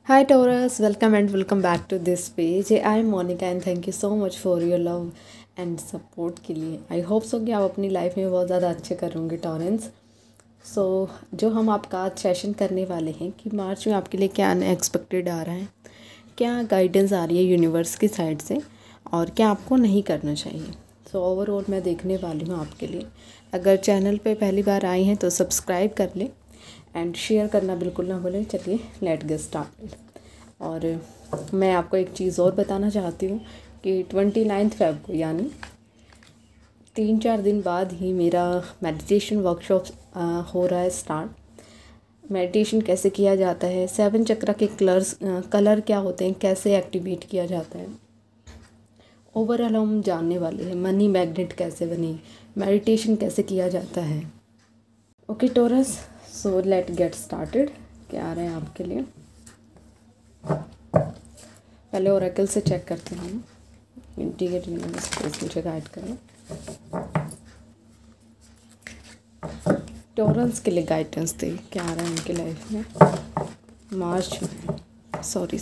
Hi Taurus, welcome and welcome back to this page. I am Monica and thank you so much for your love and support के लिए. I hope so कि आप अपनी life में बहुत ज़्यादा अच्छे करोगे टॉरेंस. सो जो हम आपका आज सेशन करने वाले हैं कि मार्च में आपके लिए क्या अनएक्सपेक्टेड आ रहा है, क्या गाइडेंस आ रही है यूनिवर्स की साइड से और क्या आपको नहीं करना चाहिए. सो ओवरऑल मैं देखने वाली हूँ आपके लिए. अगर चैनल पे पहली बार आई हैं तो सब्सक्राइब कर लें एंड शेयर करना बिल्कुल ना भूलें. चलिए लेट गेट स्टार्टेड. और मैं आपको एक चीज़ और बताना चाहती हूँ कि 29 फ़रवरी को यानी 3-4 दिन बाद ही मेरा मेडिटेशन वर्कशॉप हो रहा है स्टार्ट. मेडिटेशन कैसे किया जाता है, 7 चक्र के कलर क्या होते हैं, कैसे एक्टिवेट किया जाता है, ओवरऑल हम जानने वाले हैं. मनी मैग्नेट कैसे बनी, मेडिटेशन कैसे किया जाता है. Okay Taurus, so let get started. क्या आ रहे हैं आपके लिए. पहले ओरेकल से चेक करते हैं. इंटीग्रेट यूनिवर्स मुझे गाइड करें. टोरस के लिए गाइडेंस दे. क्या आ रहा है उनकी लाइफ में मार्च में. Sorry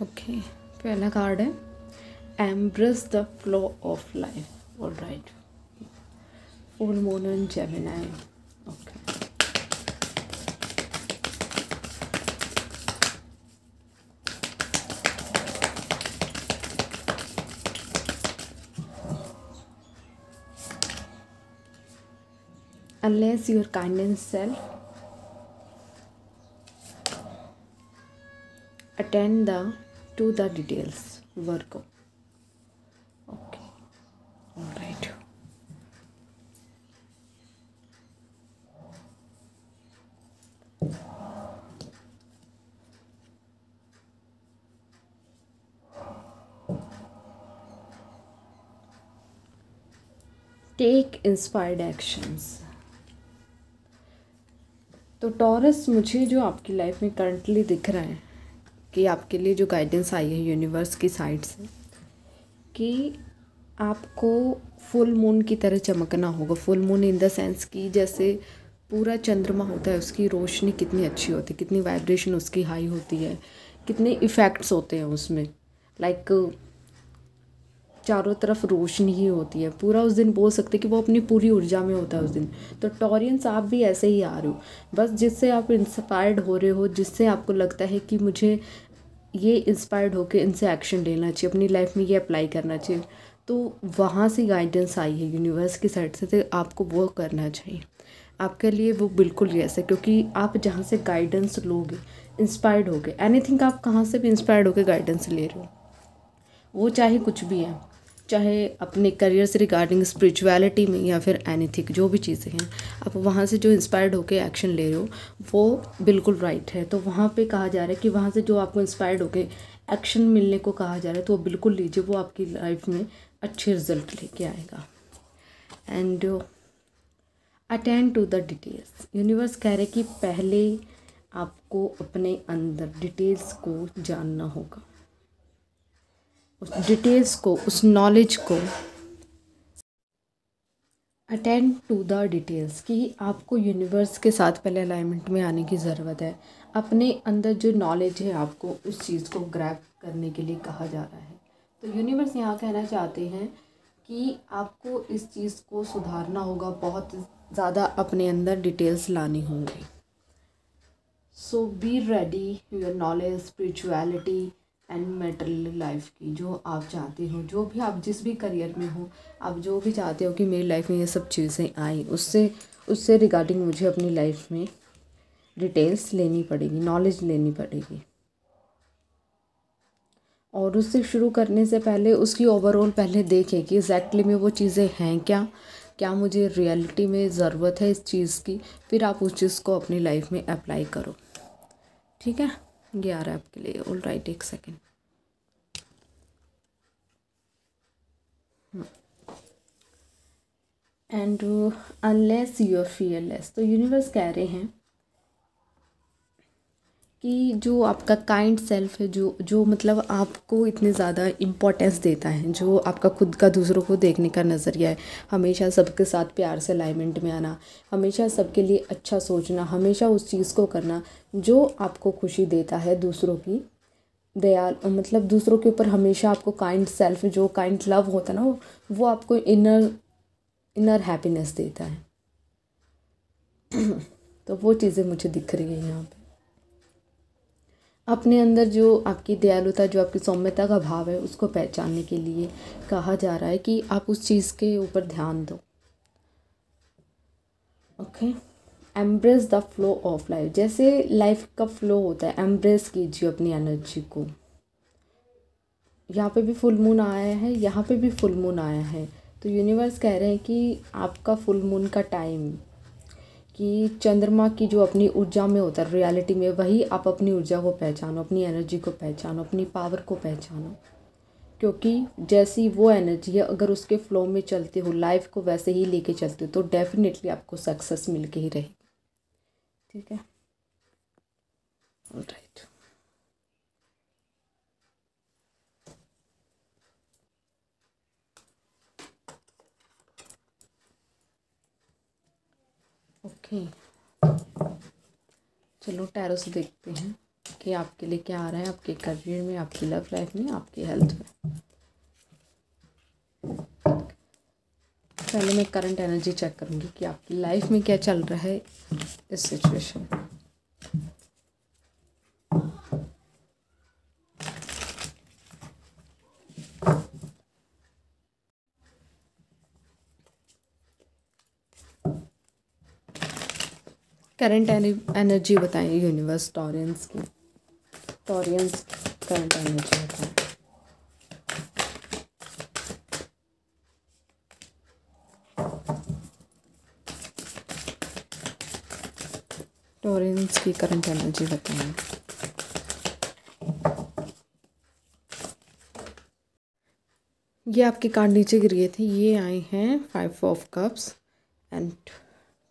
okay. पहला कार्ड है embrace the flow of life. Alright. Full moon and Gemini. Okay. unless your kindness self attend to the details work. Okay. All right. Take inspired actions. तो taurus, मुझे जो आपकी life में currently दिख रहा है कि आपके लिए जो गाइडेंस आई है यूनिवर्स की साइड से कि आपको फुल मून की तरह चमकना होगा. Full moon in the sense कि जैसे पूरा चंद्रमा होता है, उसकी रोशनी कितनी अच्छी होती है, कितनी वाइब्रेशन उसकी हाई होती है, कितने इफ़ेक्ट्स होते हैं उसमें. लाइक चारों तरफ रोशनी ही होती है. पूरा उस दिन बोल सकते हैं कि वो अपनी पूरी ऊर्जा में होता है उस दिन. तो टॉरियंस, आप भी ऐसे ही आ रहे हो. बस जिससे आप इंस्पायर्ड हो रहे हो, जिससे आपको लगता है कि मुझे ये इंस्पायर्ड होकर इनसे एक्शन लेना चाहिए, अपनी लाइफ में ये अप्लाई करना चाहिए, तो वहाँ से गाइडेंस आई है यूनिवर्स की साइड से. तो आपको वो करना चाहिए. आपके लिए वो बिल्कुल यस है, क्योंकि आप जहाँ से गाइडेंस लोगे, इंस्पायर्ड होगे, एनीथिंग आप कहाँ से भी इंस्पायर्ड होकर गाइडेंस ले रहे हो, वो चाहे कुछ भी है, चाहे अपने करियर से रिगार्डिंग, स्पिरिचुअलिटी में, या फिर एनीथिंग, जो भी चीज़ें हैं, आप वहाँ से जो इंस्पायर्ड होकर एक्शन ले रहे हो वो बिल्कुल राइट है. तो वहाँ पे कहा जा रहा है कि वहाँ से जो आपको इंस्पायर्ड होकर एक्शन मिलने को कहा जा रहा है, तो वो बिल्कुल लीजिए. वो आपकी लाइफ में अच्छे रिजल्ट लेके आएगा. And attend to the details. Universe कह रहे कि पहले आपको अपने अंदर डिटेल्स को जानना होगा, उस डिटेल्स को, उस नॉलेज को. अटेंड टू द डिटेल्स कि आपको यूनिवर्स के साथ पहले अलाइनमेंट में आने की ज़रूरत है. अपने अंदर जो नॉलेज है, आपको उस चीज़ को ग्रैब करने के लिए कहा जा रहा है. तो यूनिवर्स यहाँ कहना चाहते हैं कि आपको इस चीज़ को सुधारना होगा. बहुत ज़्यादा अपने अंदर डिटेल्स लानी होंगी. So be ready. Your knowledge, spirituality and material life की जो आप चाहते हो, जो भी आप जिस भी करियर में हो, आप जो भी चाहते हो कि मेरी लाइफ में ये सब चीज़ें आई, उससे रिगार्डिंग मुझे अपनी लाइफ में डिटेल्स लेनी पड़ेगी, नॉलेज लेनी पड़ेगी। और उससे शुरू करने से पहले उसकी ओवरऑल पहले देखें कि एग्जैक्टली में वो चीज़ें हैं क्या, क्या मुझे रियलिटी में ज़रूरत है इस चीज़ की, फिर आप उस चीज़ को अपनी लाइफ में अप्लाई करो। ठीक है, ये आ रहा है आपके लिए। ऑल राइट, एक second. And unless you are fearless, तो यूनिवर्स कह रहे हैं कि जो आपका काइंड सेल्फ है, जो मतलब आपको इतने ज़्यादा इम्पोर्टेंस देता है, जो आपका खुद का दूसरों को देखने का नज़रिया है, हमेशा सबके साथ प्यार से अलाइनमेंट में आना, हमेशा सबके लिए अच्छा सोचना, हमेशा उस चीज़ को करना जो आपको खुशी देता है, दूसरों की दया, मतलब दूसरों के ऊपर हमेशा आपको काइंड सेल्फ, जो काइंड लव होता है ना, वो आपको इनर हैप्पीनेस देता है। तो वो चीज़ें मुझे दिख रही है यहाँ पे। अपने अंदर जो आपकी दयालुता, जो आपकी सौम्यता का भाव है, उसको पहचानने के लिए कहा जा रहा है कि आप उस चीज़ के ऊपर ध्यान दो। Okay, embrace the flow of life, जैसे लाइफ का फ्लो होता है, एम्ब्रेस कीजिए अपनी एनर्जी को। यहाँ पे भी फुल मून आया है, यहाँ पे भी फुल मून आया है, तो यूनिवर्स कह रहे हैं कि आपका फुल मून का टाइम, कि चंद्रमा की जो अपनी ऊर्जा में होता है रियलिटी में, वही आप अपनी ऊर्जा को पहचानो, अपनी एनर्जी को पहचानो, अपनी पावर को पहचानो। क्योंकि जैसी वो एनर्जी है, अगर उसके फ्लो में चलते हो, लाइफ को वैसे ही लेके चलते हो, तो डेफिनेटली आपको सक्सेस मिल के ही रहेगी। ठीक है, ऑलराइट। ओके, चलो टैरो से देखते हैं कि आपके लिए क्या आ रहा है, आपके करियर में, आपकी लव लाइफ में, आपकी हेल्थ में। पहले मैं करंट एनर्जी चेक करूँगी कि आपकी लाइफ में क्या चल रहा है इस सिचुएशन। करंट एनर्जी बताएं यूनिवर्स, टॉरियंस की, टॉरियंस करंट एनर्जी बताएं। टॉरियंस की करंट एनर्जी बताएं। ये आपके कार्ड नीचे गिरे थे, ये आए हैं 5 of cups and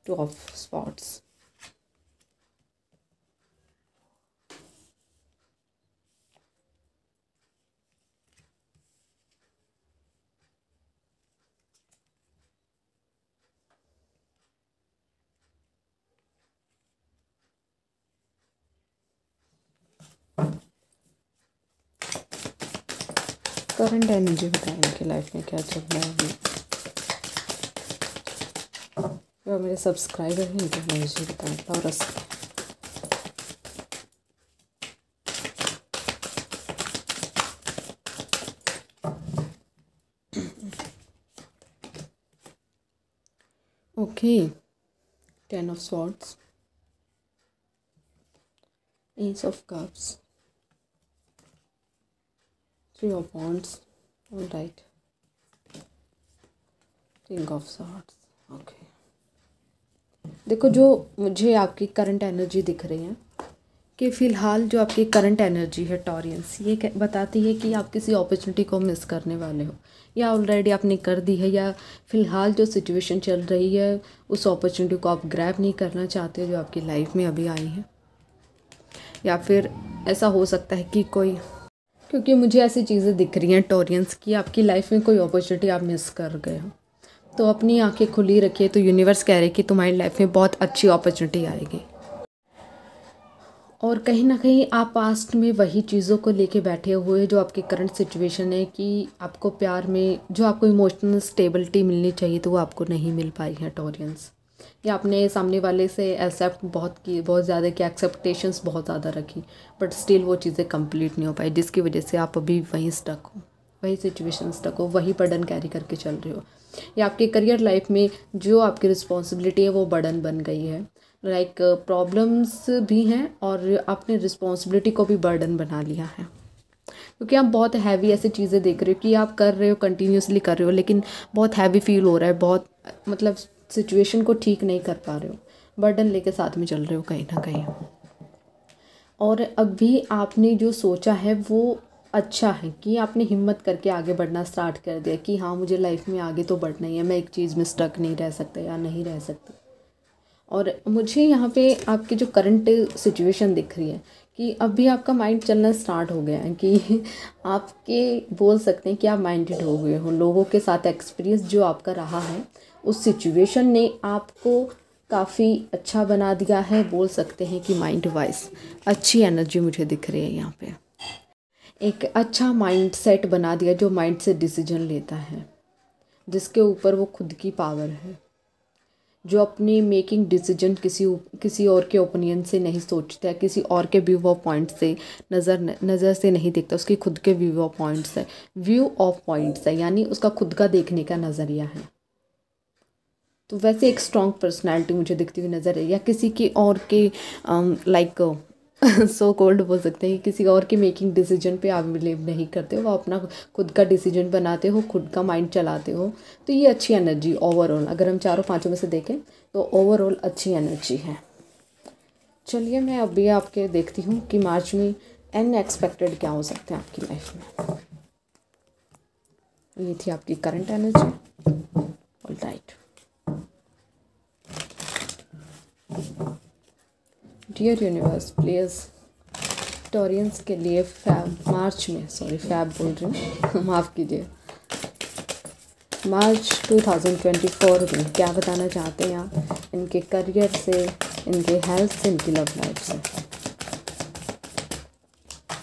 2 of swords. Current energy बताएं इनकी लाइफ में क्या चल रहा है अभी। जो मेरे सब्सक्राइबर हैं इनकी एनर्जी बताएं taurus. Okay, 10 of swords, S of cups, 3 of wands, all right, king of swords। Okay, देखो जो मुझे आपकी करंट एनर्जी दिख रही है कि फ़िलहाल जो आपकी करंट एनर्जी है टॉरियंस, ये बताती है कि आप किसी अपॉर्चुनिटी को मिस करने वाले हो, या ऑलरेडी आपने कर दी है, या फ़िलहाल जो सिचुएशन चल रही है उस अपॉर्चुनिटी को आप ग्रैब नहीं करना चाहते हो जो आपकी लाइफ में अभी आई है। या फिर ऐसा हो सकता है कि कोई, क्योंकि मुझे ऐसी चीज़ें दिख रही हैं टॉरियंस की, आपकी लाइफ में कोई अपॉर्चुनिटी आप मिस कर गए हो, तो अपनी आंखें खुली रखिए। तो यूनिवर्स कह रहे हैं कि तुम्हारी लाइफ में बहुत अच्छी अपॉर्चुनिटी आएगी। और कहीं ना कहीं आप पास्ट में वही चीज़ों को लेके बैठे हुए जो आपकी करंट सिचुएशन है, कि आपको प्यार में जो आपको इमोशनल स्टेबिलिटी मिलनी चाहिए तो वो आपको नहीं मिल पाई है टॉरियंस, या आपने सामने वाले से एक्सेप्ट बहुत ज़्यादा की, एक्सेप्टेशंस बहुत ज़्यादा रखी, बट स्टिल वो चीज़ें कंप्लीट नहीं हो पाई, जिसकी वजह से आप अभी वहीं स्टक हो, वही सिचुएशन स्टक हो, वही बर्डन कैरी करके चल रहे हो, या आपके करियर लाइफ में जो आपकी रिस्पॉन्सिबिलिटी है वो बर्डन बन गई है, लाइक प्रॉब्लम्स भी हैं और आपने रिस्पॉन्सिबिलिटी को भी बर्डन बना लिया है, क्योंकि आप बहुत हैवी ऐसी चीज़ें देख रहे हो कि आप कर रहे हो, कंटिन्यूसली कर रहे हो, लेकिन बहुत हैवी फील हो रहा है, बहुत मतलब सिचुएशन को ठीक नहीं कर पा रहे हो, बर्डन लेके साथ में चल रहे हो कहीं ना कहीं। और अभी आपने जो सोचा है वो अच्छा है कि आपने हिम्मत करके आगे बढ़ना स्टार्ट कर दिया कि हाँ मुझे लाइफ में आगे तो बढ़ना ही है, मैं एक चीज़ में स्टक नहीं रह सकता या नहीं रह सकती। और मुझे यहाँ पे आपकी जो करंट सिचुएशन दिख रही है कि अभी आपका माइंड चलना स्टार्ट हो गया है, कि आपके बोल सकते हैं कि आप माइंडेड हो गए हो। लोगों के साथ एक्सपीरियंस जो आपका रहा है उस सिचुएशन ने आपको काफ़ी अच्छा बना दिया है, बोल सकते हैं कि माइंड वाइज अच्छी एनर्जी मुझे दिख रही है यहाँ पे। एक अच्छा माइंड सेट बना दिया जो माइंड से डिसीजन लेता है, जिसके ऊपर वो खुद की पावर है, जो अपनी मेकिंग डिसीजन किसी और के ओपिनियन से नहीं सोचता है, किसी और के व्यू ऑफ पॉइंट से नज़र से नहीं देखता, उसके खुद के व्यू ऑफ पॉइंट्स है, यानी उसका खुद का देखने का नज़रिया है। तो वैसे एक स्ट्रॉन्ग पर्सनैलिटी मुझे दिखती हुई नज़र है, या किसी की और के लाइक सो कोल्ड बोल सकते हैं, किसी और के मेकिंग डिसीजन पे आप बिलीव नहीं करते हो, वो अपना खुद का डिसीजन बनाते हो, खुद का माइंड चलाते हो। तो ये अच्छी एनर्जी ओवरऑल, अगर हम चारों पांचों में से देखें तो ओवरऑल अच्छी एनर्जी है। चलिए मैं अभी आपके देखती हूँ कि मार्च में अनएक्सपेक्टेड क्या हो सकते हैं आपकी लाइफ में। ये थी आपकी current energy. All right dear universe, please Taureans के लिए मार्च बोल रही हूँ माफ़ कीजिए, मार्च 2024 में क्या बताना चाहते हैं आप इनके करियर से, इनके हेल्थ से, इनकी लव लाइफ से।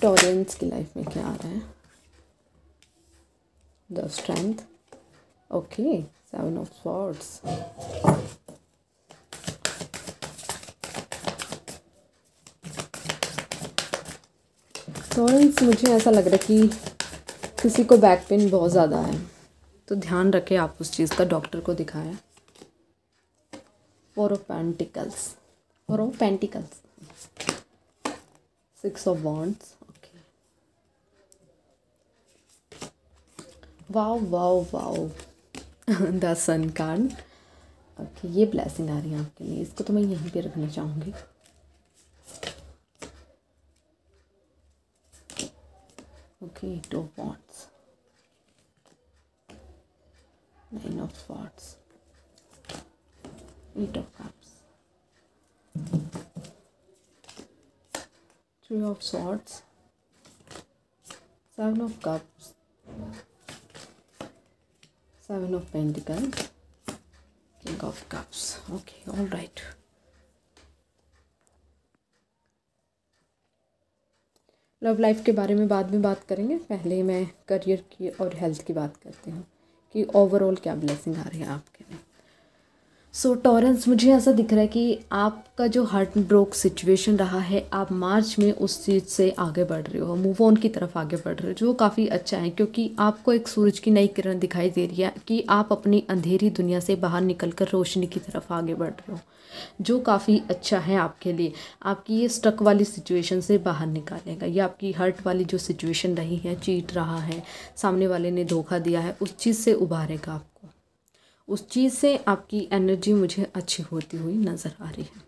टॉरियंस की लाइफ में क्या आ रहा है? The strength, okay, 7 of swords, Torrens, मुझे ऐसा लग रहा है कि किसी को बैक पेन बहुत ज़्यादा है, तो ध्यान रखें आप उस चीज़ का, डॉक्टर को दिखाएं। 4 of pentacles, 6 of wands, okay, wow the sun card, okay, ये ब्लेसिंग आ रही है आपके लिए, इसको तो मैं यहीं पे रखना चाहूँगी। Okay, 8 of Wands, 9 of Swords, 8 of Cups, 3 of Swords, 7 of Cups, 7 of Pentacles, King of Cups. Okay, all right. Love life के बारे में बाद में बात करेंगे, पहले मैं करियर की और हेल्थ की बात करती हूँ कि ओवरऑल क्या ब्लेसिंग आ रही है आपके लिए। सो टॉरेंस, मुझे ऐसा दिख रहा है कि आपका जो हार्ट ब्रोक सिचुएशन रहा है, आप मार्च में उस चीज़ से आगे बढ़ रहे हो, मूव ऑन की तरफ आगे बढ़ रहे हो, जो काफ़ी अच्छा है, क्योंकि आपको एक सूरज की नई किरण दिखाई दे रही है कि आप अपनी अंधेरी दुनिया से बाहर निकलकर रोशनी की तरफ आगे बढ़ रहे हो, जो काफ़ी अच्छा है आपके लिए। आपकी ये स्टक वाली सिचुएशन से बाहर निकालेगा, ये आपकी हर्ट वाली जो सिचुएशन रही है, चीट रहा है, सामने वाले ने धोखा दिया है, उस चीज़ से उभारेगा आपको। उस चीज़ से आपकी एनर्जी मुझे अच्छी होती हुई नज़र आ रही है,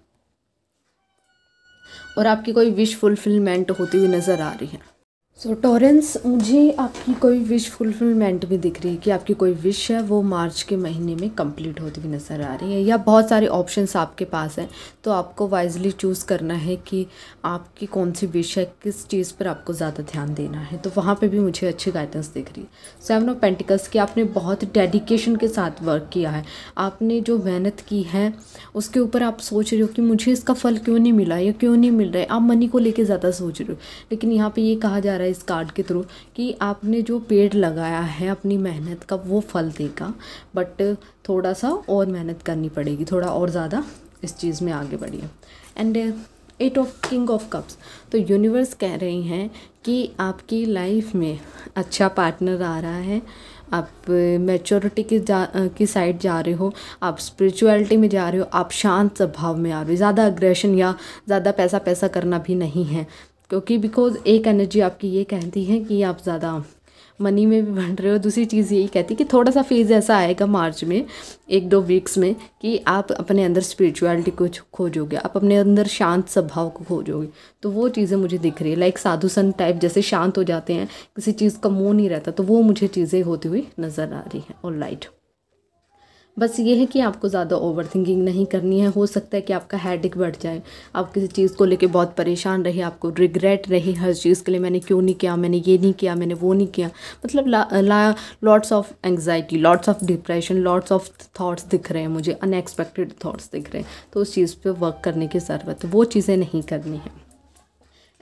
और आपकी कोई विश फुलफिलमेंट होती हुई नज़र आ रही है। सो टॉरेंस, मुझे आपकी कोई विश फुलफिलमेंट भी दिख रही है कि आपकी कोई विश है वो मार्च के महीने में कंप्लीट होती हुई नज़र आ रही है, या बहुत सारे ऑप्शंस आपके पास हैं, तो आपको वाइजली चूज़ करना है कि आपकी कौन सी विश है, किस चीज़ पर आपको ज़्यादा ध्यान देना है। तो वहाँ पे भी मुझे अच्छी गाइडेंस दिख रही है। 7 ऑफ पेंटिकल्स की आपने बहुत डेडिकेशन के साथ वर्क किया है, आपने जो मेहनत की है उसके ऊपर आप सोच रहे हो कि मुझे इसका फल क्यों नहीं मिला या क्यों नहीं मिल रहा है, आप मनी को लेके ज़्यादा सोच रहे हो। लेकिन यहाँ पे ये कहा जा रहा है इस कार्ड के थ्रू कि आपने जो पेड़ लगाया है अपनी मेहनत का, वो फल देगा, बट थोड़ा सा और मेहनत करनी पड़ेगी, थोड़ा और ज़्यादा इस चीज़ में आगे बढ़िए। And 8 of king of cups, तो यूनिवर्स कह रही हैं कि आपकी लाइफ में अच्छा पार्टनर आ रहा है, आप मैच्योरिटी की साइड जा रहे हो, आप स्पिरिचुअलिटी में जा रहे हो, आप शांत स्वभाव में आ रहे हो। ज़्यादा अग्रेशन या ज़्यादा पैसा पैसा करना भी नहीं है, क्योंकि बिकॉज एक एनर्जी आपकी ये कहती है कि आप ज़्यादा मनी में भी बढ़ रहे हो। दूसरी चीज़ यही कहती है कि थोड़ा सा फेज़ ऐसा आएगा मार्च में 1-2 वीक्स में कि आप अपने अंदर स्पिरिचुअलिटी को खोजोगे, आप अपने अंदर शांत स्वभाव को खोजोगे। तो वो चीज़ें मुझे दिख रही है, लाइक साधु संत टाइप जैसे शांत हो जाते हैं, किसी चीज़ का मोह नहीं रहता, तो वो मुझे चीज़ें होती हुई नज़र आ रही हैं। ऑलराइट, बस ये है कि आपको ज़्यादा ओवर थिंकिंग नहीं करनी है। हो सकता है कि आपका हेडेक बढ़ जाए, आप किसी चीज़ को लेके बहुत परेशान रहे, आपको रिग्रेट रहे हर चीज़ के लिए, मैंने क्यों नहीं किया, मैंने ये नहीं किया, मैंने वो नहीं किया, मतलब lots of anxiety, lots of depression, lots of thoughts दिख रहे हैं मुझे, अनएक्सपेक्टेड थॉट्स दिख रहे हैं। तो उस चीज़ पे वर्क करने की ज़रूरत है, वो चीज़ें नहीं करनी है।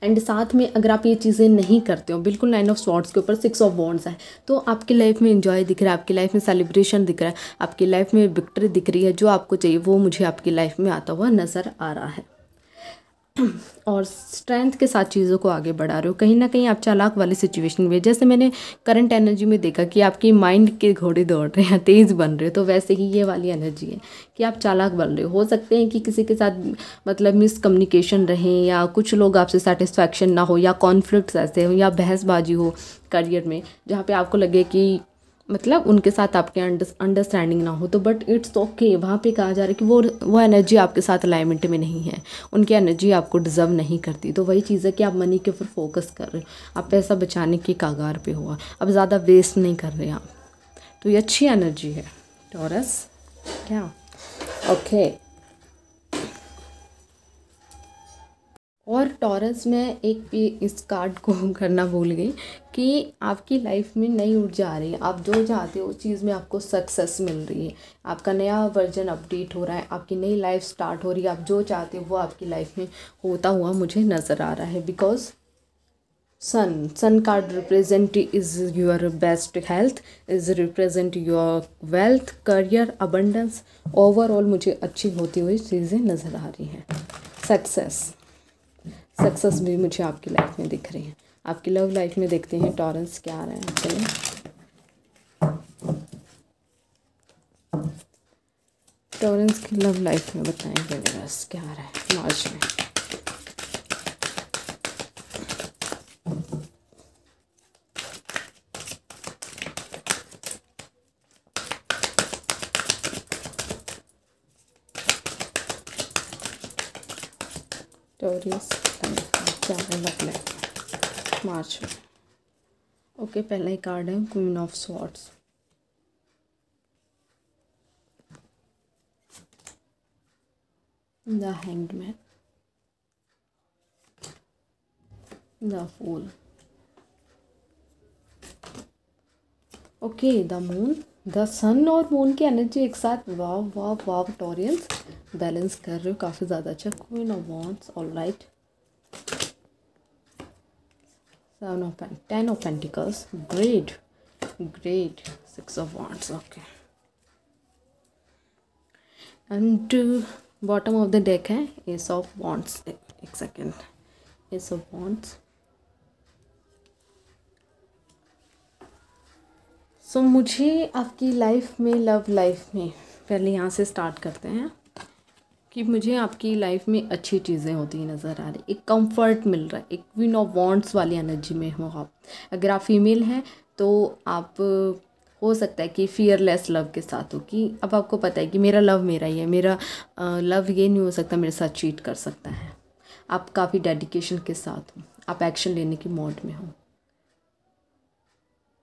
एंड साथ में अगर आप ये चीज़ें नहीं करते हो, बिल्कुल 9 ऑफ स्वॉर्ड्स के ऊपर 6 ऑफ वॉन्ड्स है, तो आपकी लाइफ में एंजॉय दिख रहा है, आपकी लाइफ में सेलिब्रेशन दिख रहा है, आपकी लाइफ में विक्ट्री दिख रही है। जो आपको चाहिए वो मुझे आपकी लाइफ में आता हुआ नज़र आ रहा है। और स्ट्रेंथ के साथ चीज़ों को आगे बढ़ा रहे हो। कहीं ना कहीं आप चालाक वाली सिचुएशन में, जैसे मैंने करंट एनर्जी में देखा कि आपकी माइंड के घोड़े दौड़ रहे हैं, तेज़ बन रहे हो, तो वैसे ही ये वाली एनर्जी है कि आप चालाक बन रहे हो सकते हैं कि किसी के साथ मतलब मिसकम्युनिकेशन रहे, या कुछ लोग आपसे सेटिस्फैक्शन ना हो, या कॉन्फ्लिक्ट्स ऐसे हो, या बहसबाजी हो करियर में, जहाँ पे आपको लगे कि मतलब उनके साथ आपके अंडरस्टैंडिंग ना हो, तो बट इट्स ओके। वहाँ पे कहा जा रहा है कि वो एनर्जी आपके साथ अलाइनमेंट में नहीं है, उनकी एनर्जी आपको डिज़र्व नहीं करती। तो वही चीज़ है कि आप मनी के ऊपर फोकस कर रहे हो, आप पैसा बचाने की कागार पे हो, अब ज़्यादा वेस्ट नहीं कर रहे आप। तो ये अच्छी एनर्जी है टॉरस। क्या ओके। और टॉरस में एक भी इस कार्ड को करना भूल गई कि आपकी लाइफ में नई ऊर्जा आ रही है, आप जो चाहते हो उस चीज़ में आपको सक्सेस मिल रही है, आपका नया वर्जन अपडेट हो रहा है, आपकी नई लाइफ स्टार्ट हो रही है, आप जो चाहते हो वो आपकी लाइफ में होता हुआ मुझे नज़र आ रहा है। Because sun card represent is your best health, is represent your wealth, career, abundance. Overall मुझे अच्छी होती हुई चीज़ें नज़र आ रही हैं। सक्सेस भी मुझे आपकी लाइफ में दिख रही है। आपकी लव लाइफ में देखते हैं टॉरस क्या आ रहा है। चलिए, टॉरस की लव लाइफ में बताएंगे यूनिवर्स क्या आ रहा है मार्च में। टॉरस क्या है लव लाइफ मार्च में। ओके, पहला ही कार्ड है queen of swords. The hanged man, the fool. Okay, the moon, the sun और मून की एनर्जी एक साथ, वाव वाव वाव। टॉरियंस बैलेंस कर रहे हो काफ़ी ज़्यादा अच्छा। Queen of wands, alright. 10 of pentacles, great great. 6 of wands, okay. And bottom of the deck है एस ऑफ वॉन्ड्स। एक सेकेंड, एस ऑफ वॉन्ड्स। सो मुझे आपकी लाइफ में, लव लाइफ में, पहले यहाँ से स्टार्ट करते हैं कि मुझे आपकी लाइफ में अच्छी चीज़ें होती नज़र आ रही, एक कंफर्ट मिल रहा है, एक क्वीन ऑफ वॉन्ड्स वाली एनर्जी में हो आप। अगर आप फीमेल हैं तो आप हो सकता है कि फियरलेस लव के साथ हो, कि अब आपको पता है कि मेरा लव मेरा ही है, मेरा लव ये नहीं हो सकता मेरे साथ चीट कर सकता है। आप काफ़ी डेडिकेशन के साथ हो, आप एक्शन लेने की मोड में हो।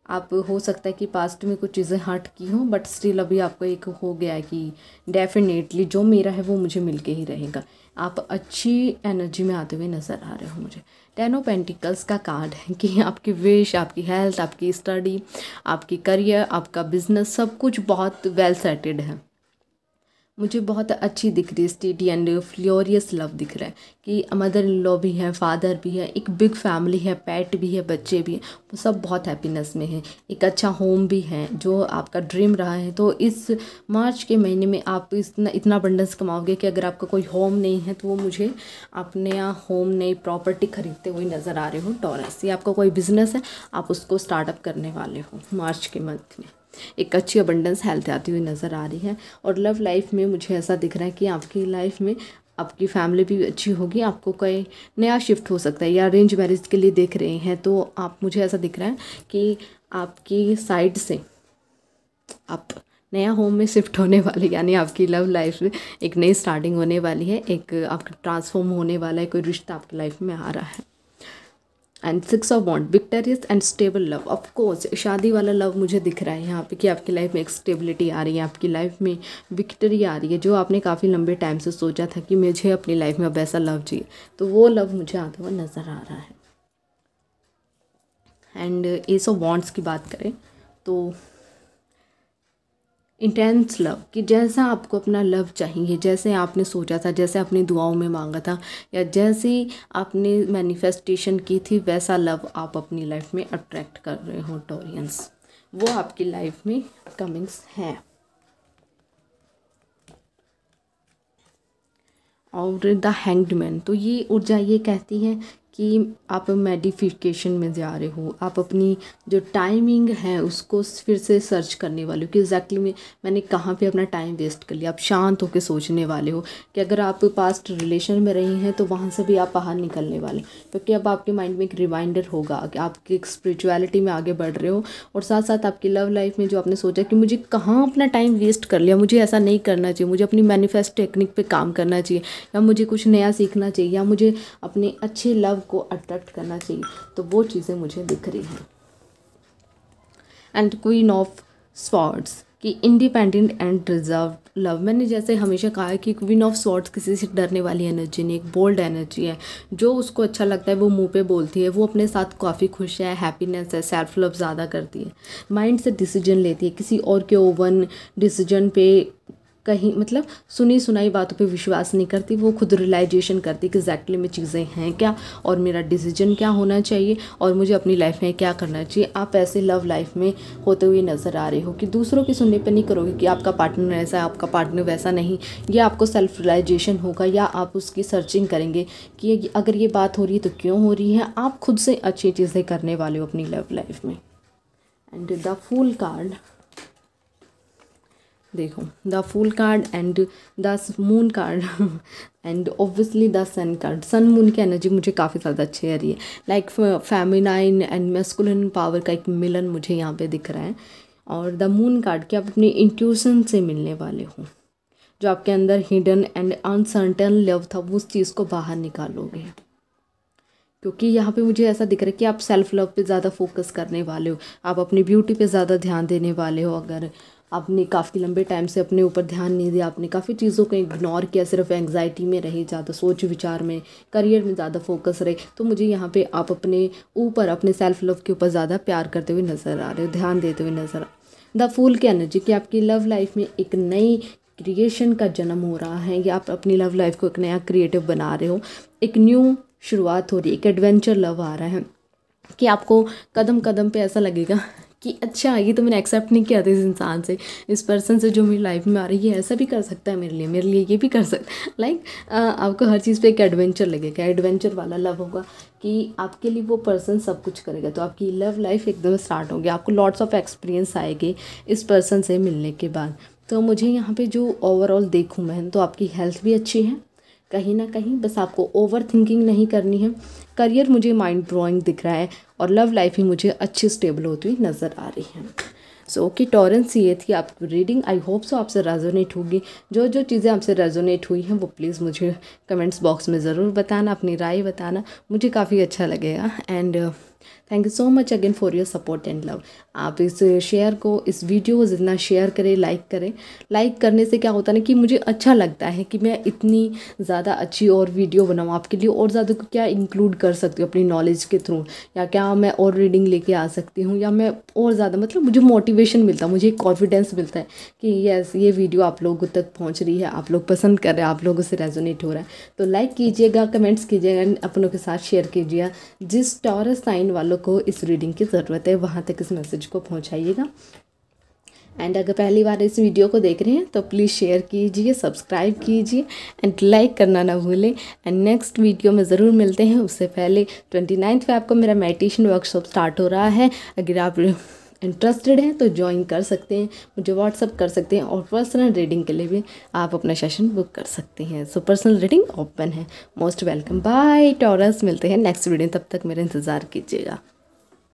आप हो सकता है कि पास्ट में कुछ चीज़ें हर्ट की हों, बट स्टिल अभी आपको एक हो गया है कि डेफिनेटली जो मेरा है वो मुझे मिलके ही रहेगा। आप अच्छी एनर्जी में आते हुए नज़र आ रहे हो मुझे। 10 ऑफ पेंटिकल्स का कार्ड है कि आपकी विश, आपकी हेल्थ, आपकी स्टडी, आपकी करियर, आपका बिजनेस, सब कुछ बहुत वेल सेटेड है। मुझे बहुत अच्छी दिख रही है, स्टेडी एंड फ्लोरियस लव दिख रहा है कि मदर इन लॉ भी है, फादर भी है, एक बिग फैमिली है, पेट भी है, बच्चे भी हैं, वो सब बहुत हैप्पीनेस में है। एक अच्छा होम भी है जो आपका ड्रीम रहा है। तो इस मार्च के महीने में आप इतना अबंडेंस कमाओगे कि अगर आपका कोई होम नहीं है तो वो मुझे आप नया होम, नई प्रॉपर्टी खरीदते हुए नज़र आ रहे हो टॉरस। या आपका कोई बिजनेस है, आप उसको स्टार्टअप करने वाले हो मार्च के मंथ में। एक अच्छी अबंडेंस हेल्थ आती हुई नज़र आ रही है। और लव लाइफ में मुझे ऐसा दिख रहा है कि आपकी लाइफ में आपकी फैमिली भी अच्छी होगी, आपको कोई नया शिफ्ट हो सकता है। या अरेंज मैरिज के लिए देख रहे हैं तो आप, मुझे ऐसा दिख रहा है कि आपकी साइड से आप नया होम में शिफ्ट होने वाले, यानी आपकी लव लाइफ में एक नई स्टार्टिंग होने वाली है, एक आपका ट्रांसफॉर्म होने वाला है, कोई रिश्ता आपकी लाइफ में आ रहा है। And 6 of wand, victorious and stable love. Of course शादी वाला लव मुझे दिख रहा है यहाँ पे कि आपकी लाइफ में एक स्टेबिलिटी आ रही है, आपकी लाइफ में विक्ट्री आ रही है। जो आपने काफ़ी लंबे टाइम से सोचा था कि मुझे अपनी लाइफ में अब ऐसा लव चाहिए, तो वो लव मुझे आता हुआ नज़र आ रहा है। एंड एस ऑफ वॉन्ड्स की बात करें तो इंटेंस लव, कि जैसा आपको अपना लव चाहिए, जैसे आपने सोचा था, जैसे अपनी दुआओं में मांगा था, या जैसी आपने मैनिफेस्टेशन की थी, वैसा लव आप अपनी लाइफ में अट्रैक्ट कर रहे हो टॉरियंस। वो आपकी लाइफ में कमिंग्स हैं। और द हैंग्ड मैन, तो ये ऊर्जा ये कहती है कि आप मेडिफिकेशन में जा रहे हो, आप अपनी जो टाइमिंग है उसको फिर से सर्च करने वाले हो कि एग्जैक्टली मैंने कहाँ पे अपना टाइम वेस्ट कर लिया। आप शांत होकर सोचने वाले हो कि अगर आप पास्ट रिलेशन में रही हैं तो वहाँ से भी आप बाहर निकलने वाले, क्योंकि अब आपके माइंड में एक रिमाइंडर होगा कि आप एक स्पिरिचुअलिटी में आगे बढ़ रहे हो। और साथ साथ आपकी लव लाइफ में जो आपने सोचा कि मुझे कहाँ अपना टाइम वेस्ट कर लिया, मुझे ऐसा नहीं करना चाहिए, मुझे अपनी मैनिफेस्ट टेक्निक पे काम करना चाहिए, या मुझे कुछ नया सीखना चाहिए, या मुझे अपने अच्छे लव को अट्रैक्ट करना चाहिए, तो वो चीज़ें मुझे दिख रही हैं। एंड क्वीन ऑफ स्वॉर्ड्स, कि इंडिपेंडेंट एंड रिजर्व लव। मैंने जैसे हमेशा कहा है कि क्वीन ऑफ स्वॉर्ड्स किसी से डरने वाली एनर्जी नहीं, एक बोल्ड एनर्जी है। जो उसको अच्छा लगता है वो मुंह पे बोलती है, वो अपने साथ काफ़ी खुश है, हैप्पीनेस है, सेल्फ लव ज़्यादा करती है, माइंड से डिसीजन लेती है, किसी और के ओवन डिसीजन पे कहीं मतलब सुनी सुनाई बातों पे विश्वास नहीं करती। वो खुद रियलाइजेशन करती कि एग्जैक्टली में चीज़ें हैं क्या, और मेरा डिसीजन क्या होना चाहिए, और मुझे अपनी लाइफ में क्या करना चाहिए। आप ऐसे लव लाइफ में होते हुए नज़र आ रहे हो कि दूसरों की सुनने पे नहीं करोगे कि आपका पार्टनर ऐसा है, आपका पार्टनर वैसा नहीं। ये आपको सेल्फ रियलाइजेशन होगा, या आप उसकी सर्चिंग करेंगे कि अगर ये बात हो रही है तो क्यों हो रही है। आप खुद से अच्छी चीज़ें करने वाले हो अपनी लव लाइफ में। एंड द फूल कार्ड देखो, the fool card and the moon card and obviously the sun card. Sun moon की एनर्जी मुझे काफ़ी ज़्यादा अच्छी आ रही है, like feminine and masculine power का एक मिलन मुझे यहाँ पे दिख रहा है। और द मून कार्ड कि आप अपनी इंट्यूशन से मिलने वाले हो, जो आपके अंदर हिडन एंड अनसर्टेन लव था वो उस चीज़ को बाहर निकालोगे, क्योंकि यहाँ पे मुझे ऐसा दिख रहा है कि आप सेल्फ लव पे ज़्यादा फोकस करने वाले हो, आप अपनी ब्यूटी पे ज़्यादा ध्यान देने वाले हो। अगर आपने काफ़ी लंबे टाइम से अपने ऊपर ध्यान नहीं दिया, आपने काफ़ी चीज़ों को इग्नोर किया, सिर्फ एंग्जाइटी में रही, ज़्यादा सोच विचार में, करियर में ज़्यादा फोकस रहे, तो मुझे यहाँ पे आप अपने ऊपर, अपने सेल्फ लव के ऊपर ज़्यादा प्यार करते हुए नज़र आ रहे हो, ध्यान देते हुए नज़र आ। द फूल की एनर्जी कि आपकी लव लाइफ में एक नई क्रिएशन का जन्म हो रहा है, या आप अपनी लव लाइफ को एक नया क्रिएटिव बना रहे हो, एक न्यू शुरुआत हो रही है, एक एडवेंचर लव आ रहा है कि आपको कदम कदम पे ऐसा लगेगा कि अच्छा ये तो मैंने एक्सेप्ट नहीं किया था इस इंसान से, इस पर्सन से जो मेरी लाइफ में आ रही है, ऐसा भी कर सकता है मेरे लिए ये भी कर सकता है। लाइक आपको हर चीज़ पे एक एडवेंचर लगेगा, एडवेंचर वाला लव होगा कि आपके लिए वो पर्सन सब कुछ करेगा। तो आपकी लव लाइफ एकदम स्टार्ट होगी, आपको लॉट्स ऑफ एक्सपीरियंस आएंगे इस पर्सन से मिलने के बाद। तो मुझे यहाँ पे जो ओवरऑल देखूँ मैं, तो आपकी हेल्थ भी अच्छी है कहीं ना कहीं, बस आपको ओवर थिंकिंग नहीं करनी है। करियर मुझे माइंड ब्लोइंग दिख रहा है, और लव लाइफ ही मुझे अच्छी स्टेबल होती हुई नज़र आ रही है। सो ओके टॉरेंस, ये थी आपकी रीडिंग। आई होप सो आपसे रेजोनेट होगी। जो जो चीज़ें आपसे रेजोनेट हुई हैं वो प्लीज़ मुझे कमेंट्स बॉक्स में ज़रूर बताना, अपनी राय बताना, मुझे काफ़ी अच्छा लगेगा। And thank you so much again for your support and love. आप इस शेयर को, इस वीडियो को जितना शेयर करें, लाइक करें। लाइक करने से क्या होता है ना कि मुझे अच्छा लगता है कि मैं इतनी ज़्यादा अच्छी और वीडियो बनाऊँ आपके लिए, और ज़्यादा क्या इंक्लूड कर सकती हूँ अपनी नॉलेज के थ्रू, या क्या मैं और रीडिंग लेके आ सकती हूँ, या मैं और ज़्यादा मतलब मुझे मोटिवेशन मिलता है, मुझे एक कॉन्फिडेंस मिलता है कि यस ये वीडियो आप लोगों तक पहुँच रही है, आप लोग पसंद कर रहे हैं, आप लोगों से रेजोनेट हो रहा है। तो लाइक कीजिएगा, कमेंट्स कीजिएगा, अपनों के साथ शेयर कीजिएगा। जिस टॉरस साइन वालों को इस रीडिंग की ज़रूरत है वहाँ तक इस मैसेज को पहुँचाइएगा। एंड अगर पहली बार इस वीडियो को देख रहे हैं तो प्लीज़ शेयर कीजिए, सब्सक्राइब कीजिए एंड लाइक करना ना भूलें। एंड नेक्स्ट वीडियो में ज़रूर मिलते हैं। उससे पहले 29 फ़रवरी को मेरा मेडिटेशन वर्कशॉप स्टार्ट हो रहा है। अगर आप इंटरेस्टेड हैं तो ज्वाइन कर सकते हैं, मुझे व्हाट्सअप कर सकते हैं, और पर्सनल रीडिंग के लिए भी आप अपना सेशन बुक कर सकते हैं। सो पर्सनल रीडिंग ओपन है, मोस्ट वेलकम। बाय टॉरस, मिलते हैं नेक्स्ट वीडियो, तब तक मेरा इंतज़ार कीजिएगा।